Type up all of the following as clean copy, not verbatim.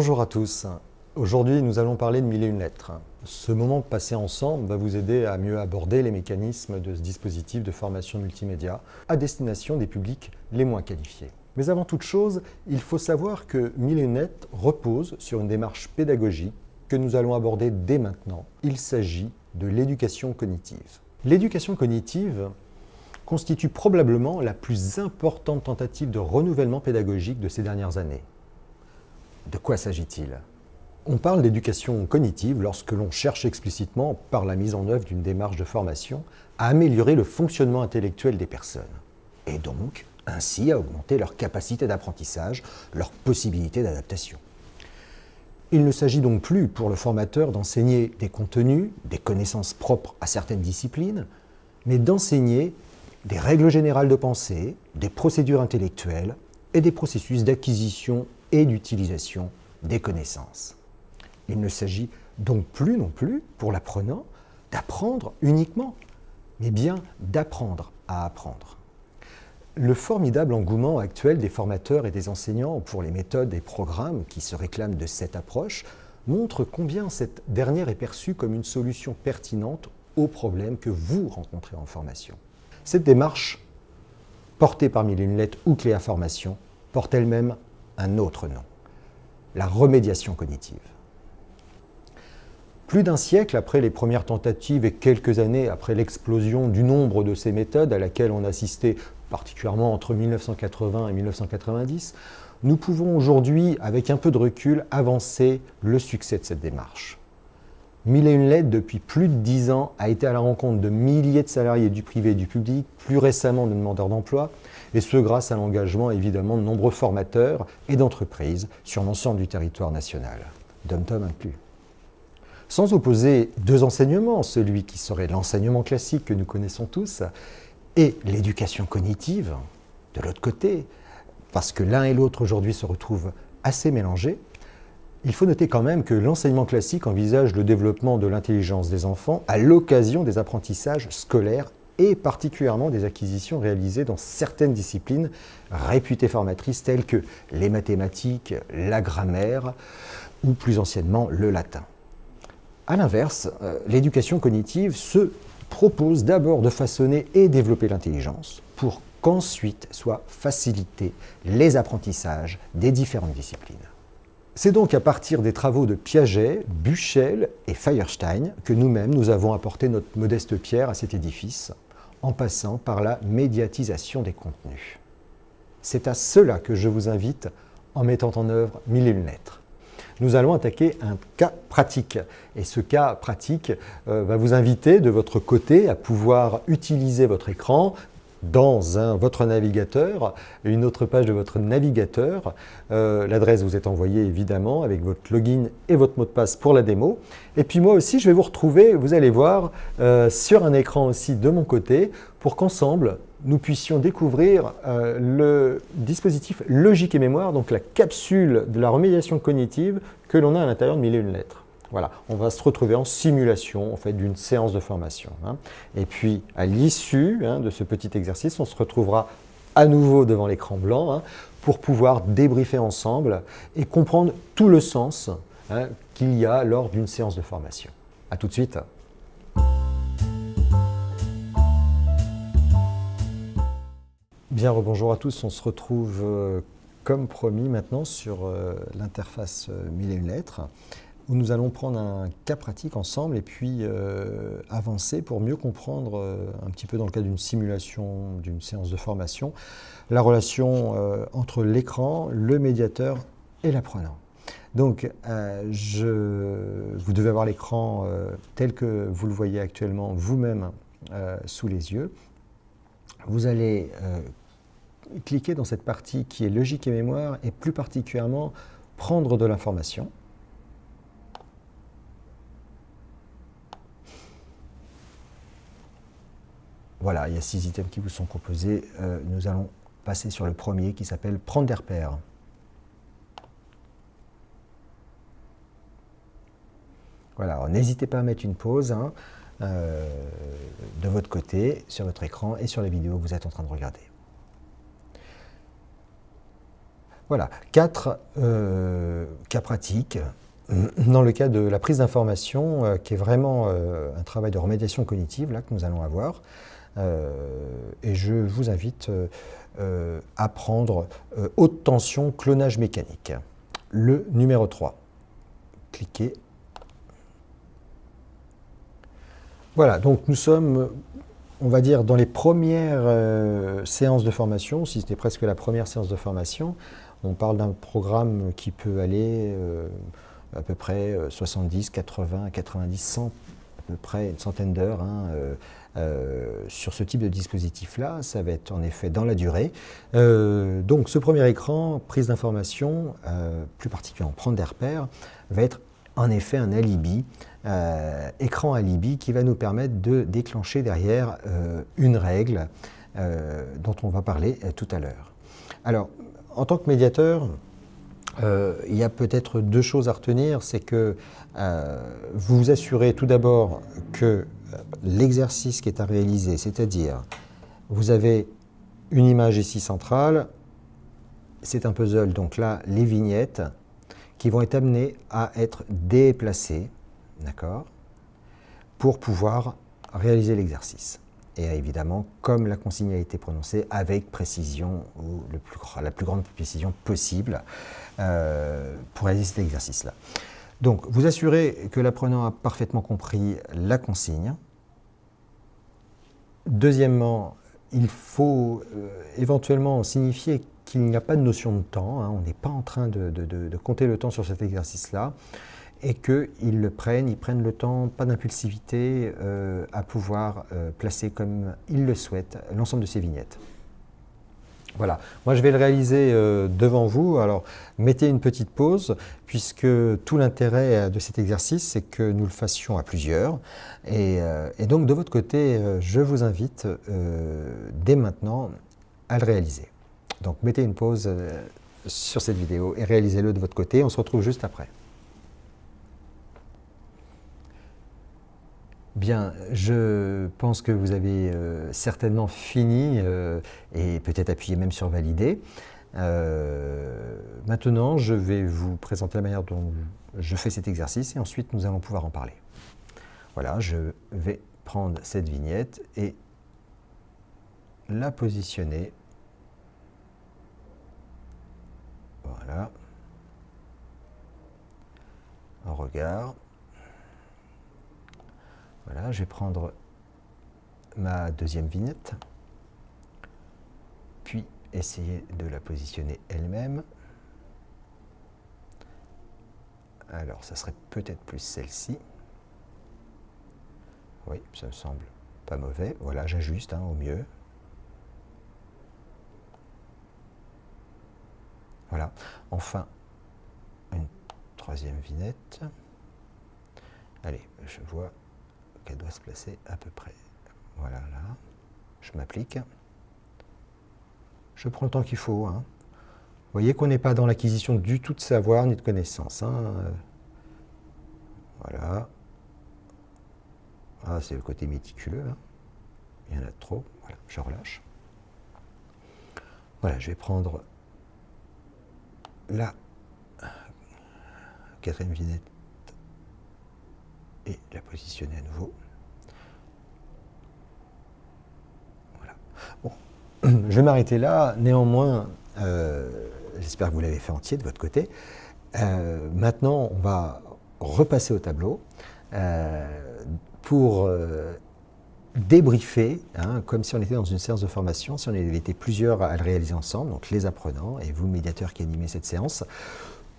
Bonjour à tous. Aujourd'hui, nous allons parler de 1001 lettres. Ce moment passé ensemble va vous aider à mieux aborder les mécanismes de ce dispositif de formation multimédia à destination des publics les moins qualifiés. Mais avant toute chose, il faut savoir que 1001 lettres repose sur une démarche pédagogique que nous allons aborder dès maintenant. Il s'agit de l'éducation cognitive. L'éducation cognitive constitue probablement la plus importante tentative de renouvellement pédagogique de ces dernières années. De quoi s'agit-il? On parle d'éducation cognitive lorsque l'on cherche explicitement, par la mise en œuvre d'une démarche de formation, à améliorer le fonctionnement intellectuel des personnes, et donc ainsi à augmenter leur capacité d'apprentissage, leur possibilité d'adaptation. Il ne s'agit donc plus pour le formateur d'enseigner des contenus, des connaissances propres à certaines disciplines, mais d'enseigner des règles générales de pensée, des procédures intellectuelles et des processus d'acquisition et d'utilisation des connaissances. Il ne s'agit donc plus non plus, pour l'apprenant, d'apprendre uniquement, mais bien d'apprendre à apprendre. Le formidable engouement actuel des formateurs et des enseignants pour les méthodes et programmes qui se réclament de cette approche montre combien cette dernière est perçue comme une solution pertinente aux problèmes que vous rencontrez en formation. Cette démarche, portée par 1001 lettres ou Cléa Formation, porte elle-même un autre nom, la remédiation cognitive. Plus d'un siècle après les premières tentatives et quelques années après l'explosion du nombre de ces méthodes à laquelle on assistait particulièrement entre 1980 et 1990, nous pouvons aujourd'hui, avec un peu de recul, avancer le succès de cette démarche. 1001 lettres, depuis plus de 10 ans, a été à la rencontre de milliers de salariés du privé et du public, plus récemment de demandeurs d'emploi, et ce grâce à l'engagement évidemment de nombreux formateurs et d'entreprises sur l'ensemble du territoire national, dom-tom inclus. Sans opposer deux enseignements, celui qui serait l'enseignement classique que nous connaissons tous, et l'éducation cognitive, de l'autre côté, parce que l'un et l'autre aujourd'hui se retrouvent assez mélangés, il faut noter quand même que l'enseignement classique envisage le développement de l'intelligence des enfants à l'occasion des apprentissages scolaires et particulièrement des acquisitions réalisées dans certaines disciplines réputées formatrices telles que les mathématiques, la grammaire ou plus anciennement le latin. A l'inverse, l'éducation cognitive se propose d'abord de façonner et développer l'intelligence pour qu'ensuite soient facilités les apprentissages des différentes disciplines. C'est donc à partir des travaux de Piaget, Büchel et Feuerstein que nous-mêmes nous avons apporté notre modeste pierre à cet édifice, en passant par la médiatisation des contenus. C'est à cela que je vous invite en mettant en œuvre 1001 lettres. Nous allons attaquer un cas pratique. Et ce cas pratique va vous inviter de votre côté à pouvoir utiliser votre écran dans votre navigateur, une autre page de votre navigateur. L'adresse vous est envoyée évidemment avec votre login et votre mot de passe pour la démo. Et puis moi aussi, je vais vous retrouver, vous allez voir, sur un écran aussi de mon côté, pour qu'ensemble, nous puissions découvrir le dispositif logique et mémoire, donc la capsule de la remédiation cognitive que l'on a à l'intérieur de 1001 lettres. Voilà, on va se retrouver en simulation en fait, d'une séance de formation. Et puis, à l'issue de ce petit exercice, on se retrouvera à nouveau devant l'écran blanc pour pouvoir débriefer ensemble et comprendre tout le sens qu'il y a lors d'une séance de formation. À tout de suite. Bien, rebonjour à tous. On se retrouve comme promis maintenant sur l'interface 1001 lettres, où nous allons prendre un cas pratique ensemble et puis avancer pour mieux comprendre, un petit peu dans le cadre d'une simulation, d'une séance de formation, la relation entre l'écran, le médiateur et l'apprenant. Donc, vous devez avoir l'écran tel que vous le voyez actuellement vous-même sous les yeux. Vous allez cliquer dans cette partie qui est logique et mémoire et plus particulièrement prendre de l'information. Voilà, il y a 6 items qui vous sont proposés. Nous allons passer sur le premier qui s'appelle « Prendre des repères ». Voilà, n'hésitez pas à mettre une pause de votre côté, sur votre écran et sur la vidéo que vous êtes en train de regarder. Voilà, 4 cas pratiques dans le cas de la prise d'information, qui est vraiment un travail de remédiation cognitive là, que nous allons avoir. Et je vous invite à prendre haute tension, clonage mécanique. Le numéro 3. Cliquez. Voilà, donc nous sommes, on va dire, dans les premières séances de formation, si c'était presque la première séance de formation. On parle d'un programme qui peut aller à peu près 70, 80, 90, 100, à peu près une centaine d'heures sur ce type de dispositif-là. Ça va être en effet dans la durée. Donc ce premier écran, prise d'information, plus particulièrement prendre des repères, va être en effet un alibi, écran alibi qui va nous permettre de déclencher derrière une règle dont on va parler tout à l'heure. Alors, en tant que médiateur, il y a peut-être 2 choses à retenir, c'est que vous vous assurez tout d'abord que l'exercice qui est à réaliser, c'est-à-dire vous avez une image ici centrale, c'est un puzzle, donc là les vignettes qui vont être amenées à être déplacées, d'accord, pour pouvoir réaliser l'exercice. Et évidemment, comme la consigne a été prononcée, avec précision, ou la plus grande précision possible, pour réaliser cet exercice-là. Donc, vous assurez que l'apprenant a parfaitement compris la consigne. Deuxièmement, il faut éventuellement signifier qu'il n'y a pas de notion de temps, on n'est pas en train de compter le temps sur cet exercice-là, et qu'ils le prennent, ils prennent le temps, pas d'impulsivité, à pouvoir placer comme ils le souhaitent l'ensemble de ces vignettes. Voilà, moi je vais le réaliser devant vous, alors mettez une petite pause, puisque tout l'intérêt de cet exercice, c'est que nous le fassions à plusieurs, et donc de votre côté, je vous invite dès maintenant à le réaliser. Donc mettez une pause sur cette vidéo et réalisez-le de votre côté, on se retrouve juste après. Bien, je pense que vous avez certainement fini et peut-être appuyé même sur valider. Maintenant, je vais vous présenter la manière dont je fais cet exercice et ensuite nous allons pouvoir en parler. Voilà, je vais prendre cette vignette et la positionner. Voilà. En regard. Voilà, je vais prendre ma deuxième vignette, puis essayer de la positionner elle-même. Alors, ça serait peut-être plus celle-ci. Oui, ça me semble pas mauvais. Voilà, j'ajuste au mieux. Voilà. Enfin, une troisième vignette. Allez, je vois qu'elle doit se placer à peu près. Voilà, là. Je m'applique. Je prends le temps qu'il faut. Vous voyez qu'on n'est pas dans l'acquisition du tout de savoir ni de connaissances. Voilà. Ah, c'est le côté méticuleux. Il y en a trop. Voilà, je relâche. Voilà, je vais prendre la quatrième vignette et la positionner à nouveau. Voilà. Bon, je vais m'arrêter là. Néanmoins, j'espère que vous l'avez fait entier de votre côté. Maintenant, on va repasser au tableau pour débriefer, comme si on était dans une séance de formation, si on avait été plusieurs à le réaliser ensemble, donc les apprenants et vous, médiateurs qui animez cette séance,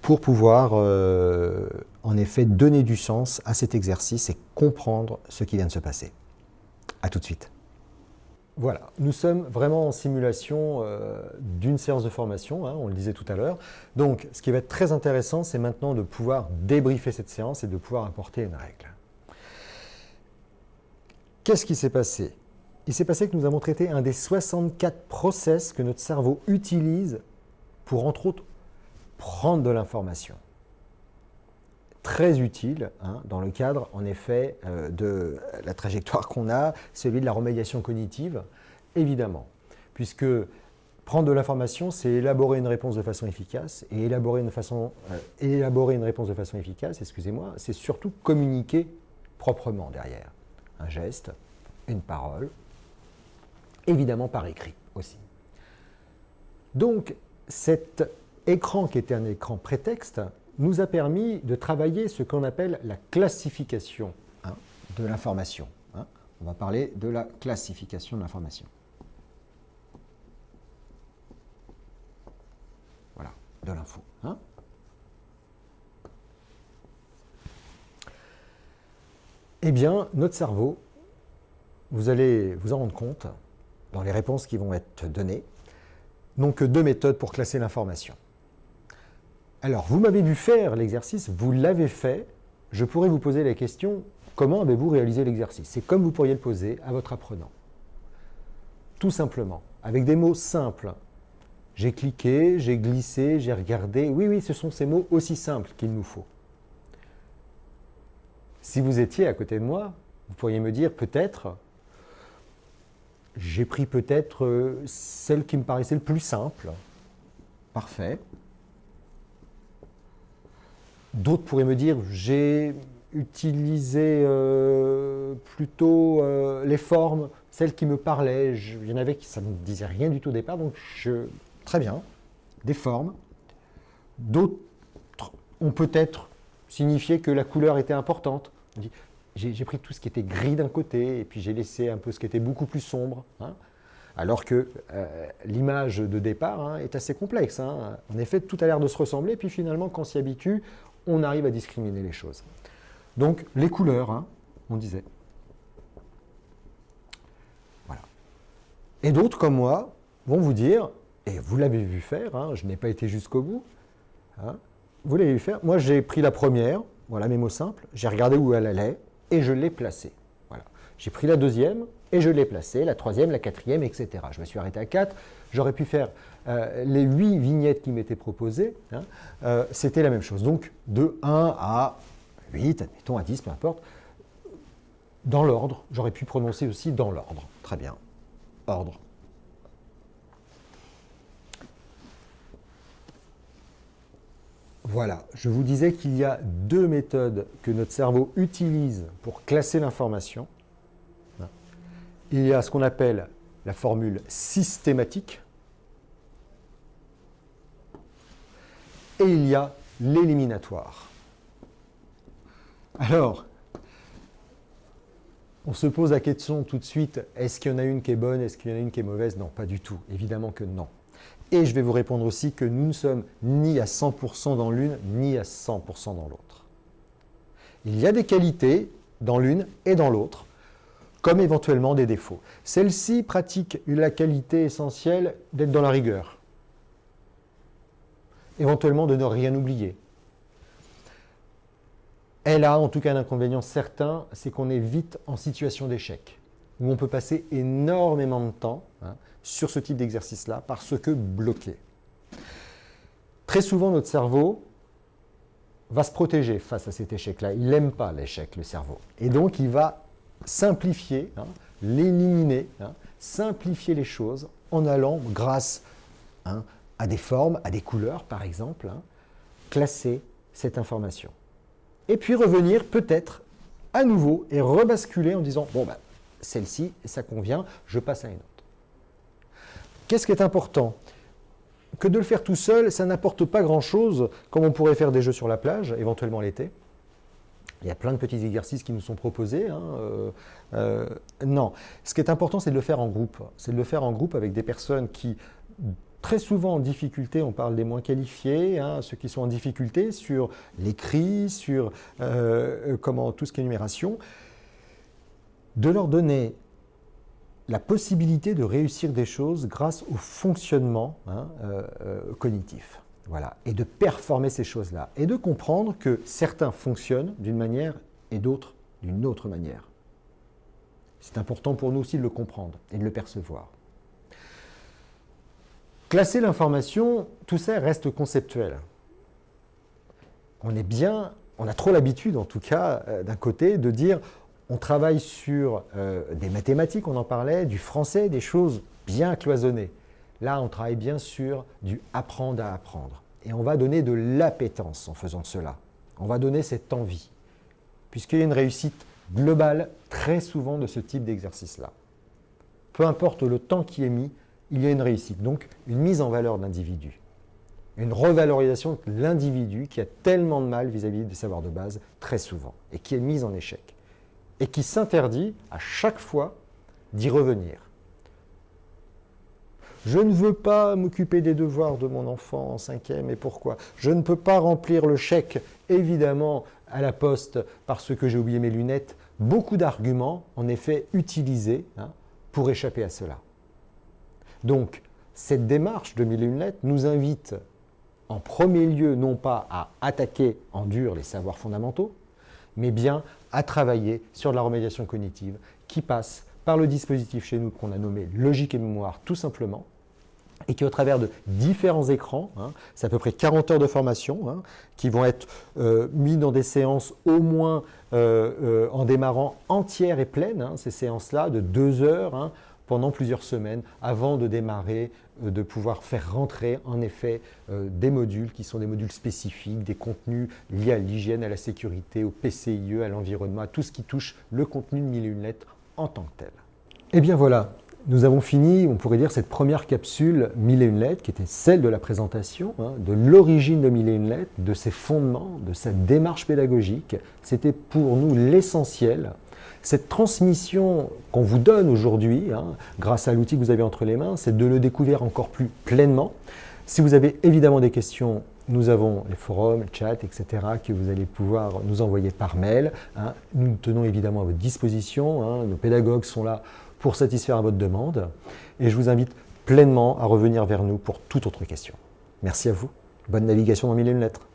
pour pouvoir en effet donner du sens à cet exercice et comprendre ce qui vient de se passer. A tout de suite. Voilà, nous sommes vraiment en simulation d'une séance de formation, on le disait tout à l'heure. Donc, ce qui va être très intéressant, c'est maintenant de pouvoir débriefer cette séance et de pouvoir apporter une règle. Qu'est-ce qui s'est passé? Il s'est passé que nous avons traité un des 64 process que notre cerveau utilise pour, entre autres, prendre de l'information. Très utile dans le cadre, en effet, de la trajectoire qu'on a, celui de la remédiation cognitive, évidemment. Puisque Prendre de l'information, c'est élaborer une réponse de façon efficace. Et élaborer une réponse de façon efficace, excusez-moi, c'est surtout communiquer proprement derrière. Un geste, une parole, évidemment par écrit aussi. Donc, cet écran qui était un écran prétexte nous a permis de travailler ce qu'on appelle la classification de l'information. On va parler de la classification de l'information. Voilà, de l'info. Eh bien, notre cerveau, vous allez vous en rendre compte dans les réponses qui vont être données, n'ont que deux méthodes pour classer l'information. Alors, vous m'avez vu faire l'exercice, vous l'avez fait, je pourrais vous poser la question, comment avez-vous réalisé l'exercice? C'est comme vous pourriez le poser à votre apprenant. Tout simplement, avec des mots simples. J'ai cliqué, j'ai glissé, j'ai regardé. Oui, oui, ce sont ces mots aussi simples qu'il nous faut. Si vous étiez à côté de moi, vous pourriez me dire peut-être, j'ai pris peut-être celle qui me paraissait le plus simple. Parfait. D'autres pourraient me dire, j'ai utilisé plutôt les formes, celles qui me parlaient. Il y en avait qui ça ne me disait rien du tout au départ, donc très bien, des formes. D'autres ont peut-être signifié que la couleur était importante. On dit, j'ai pris tout ce qui était gris d'un côté et puis j'ai laissé un peu ce qui était beaucoup plus sombre. Alors que l'image de départ est assez complexe. En effet, tout a l'air de se ressembler, puis finalement, quand on s'y habitue, on arrive à discriminer les choses. Donc, les couleurs, on disait. Voilà. Et d'autres, comme moi, vont vous dire, et vous l'avez vu faire, je n'ai pas été jusqu'au bout, vous l'avez vu faire, moi j'ai pris la première, voilà mes mots simples, j'ai regardé où elle allait, et je l'ai placée. Voilà. J'ai pris la deuxième, et je l'ai placée, la troisième, la quatrième, etc. Je me suis arrêté à 4, j'aurais pu faire les 8 vignettes qui m'étaient proposées, c'était la même chose. Donc, de 1 à 8, admettons à 10, peu importe, dans l'ordre, j'aurais pu prononcer aussi dans l'ordre. Très bien. Ordre. Voilà, je vous disais qu'il y a deux méthodes que notre cerveau utilise pour classer l'information. Il y a ce qu'on appelle la formule systématique et il y a l'éliminatoire. Alors, on se pose la question tout de suite, est-ce qu'il y en a une qui est bonne, est-ce qu'il y en a une qui est mauvaise? Non, pas du tout, évidemment que non. Et je vais vous répondre aussi que nous ne sommes ni à 100% dans l'une, ni à 100% dans l'autre. Il y a des qualités dans l'une et dans l'autre, comme éventuellement des défauts. Celle-ci pratique la qualité essentielle d'être dans la rigueur, éventuellement de ne rien oublier. Elle a en tout cas un inconvénient certain, c'est qu'on est vite en situation d'échec, où on peut passer énormément de temps sur ce type d'exercice-là, parce que bloqué. Très souvent, notre cerveau va se protéger face à cet échec-là. Il n'aime pas l'échec, le cerveau. Et donc, il va simplifier, l'éliminer, simplifier les choses en allant, grâce à des formes, à des couleurs par exemple, classer cette information. Et puis revenir peut-être à nouveau et rebasculer en disant, bon, celle-ci, ça convient, je passe à une autre. Qu'est-ce qui est important? Que de le faire tout seul, ça n'apporte pas grand-chose, comme on pourrait faire des jeux sur la plage, éventuellement l'été. Il y a plein de petits exercices qui nous sont proposés. Non. Ce qui est important, c'est de le faire en groupe. C'est de le faire en groupe avec des personnes qui, très souvent en difficulté, on parle des moins qualifiés, ceux qui sont en difficulté sur l'écrit, sur tout ce qui est numération, de leur donner la possibilité de réussir des choses grâce au fonctionnement cognitif. Voilà, et de performer ces choses-là, et de comprendre que certains fonctionnent d'une manière et d'autres d'une autre manière. C'est important pour nous aussi de le comprendre et de le percevoir. Classer l'information, tout ça reste conceptuel. On a trop l'habitude en tout cas d'un côté de dire on travaille sur des mathématiques, on en parlait, du français, des choses bien cloisonnées. Là, on travaille bien sur du apprendre à apprendre. Et on va donner de l'appétence en faisant cela. On va donner cette envie, puisqu'il y a une réussite globale très souvent de ce type d'exercice-là. Peu importe le temps qui est mis, il y a une réussite, donc une mise en valeur de l'individu, une revalorisation de l'individu qui a tellement de mal vis-à-vis des savoirs de base, très souvent, et qui est mise en échec, et qui s'interdit à chaque fois d'y revenir. Je ne veux pas m'occuper des devoirs de mon enfant en 5e, et pourquoi? Je ne peux pas remplir le chèque, évidemment, à la poste parce que j'ai oublié mes lunettes. Beaucoup d'arguments, en effet, utilisés pour échapper à cela. Donc, cette démarche de 1001 lettres nous invite en premier lieu, non pas à attaquer en dur les savoirs fondamentaux, mais bien à travailler sur de la remédiation cognitive qui passe par le dispositif chez nous qu'on a nommé logique et mémoire tout simplement, et qui au travers de différents écrans, c'est à peu près 40 heures de formation, qui vont être mis dans des séances au moins en démarrant entières et pleines, ces séances-là de 2 heures, pendant plusieurs semaines, avant de démarrer, de pouvoir faire rentrer en effet des modules qui sont des modules spécifiques, des contenus liés à l'hygiène, à la sécurité, au PCIE, à l'environnement, à tout ce qui touche le contenu de 1001 lettres en tant que tel. Et bien voilà, nous avons fini, on pourrait dire, cette première capsule 1001 lettres, qui était celle de la présentation, de l'origine de 1001 lettres, de ses fondements, de sa démarche pédagogique. C'était pour nous l'essentiel. Cette transmission qu'on vous donne aujourd'hui, grâce à l'outil que vous avez entre les mains, c'est de le découvrir encore plus pleinement. Si vous avez évidemment des questions, nous avons les forums, le chat, etc., que vous allez pouvoir nous envoyer par mail. Nous nous tenons évidemment à votre disposition. Nos pédagogues sont là pour satisfaire à votre demande. Et je vous invite pleinement à revenir vers nous pour toute autre question. Merci à vous. Bonne navigation dans 1001 lettres.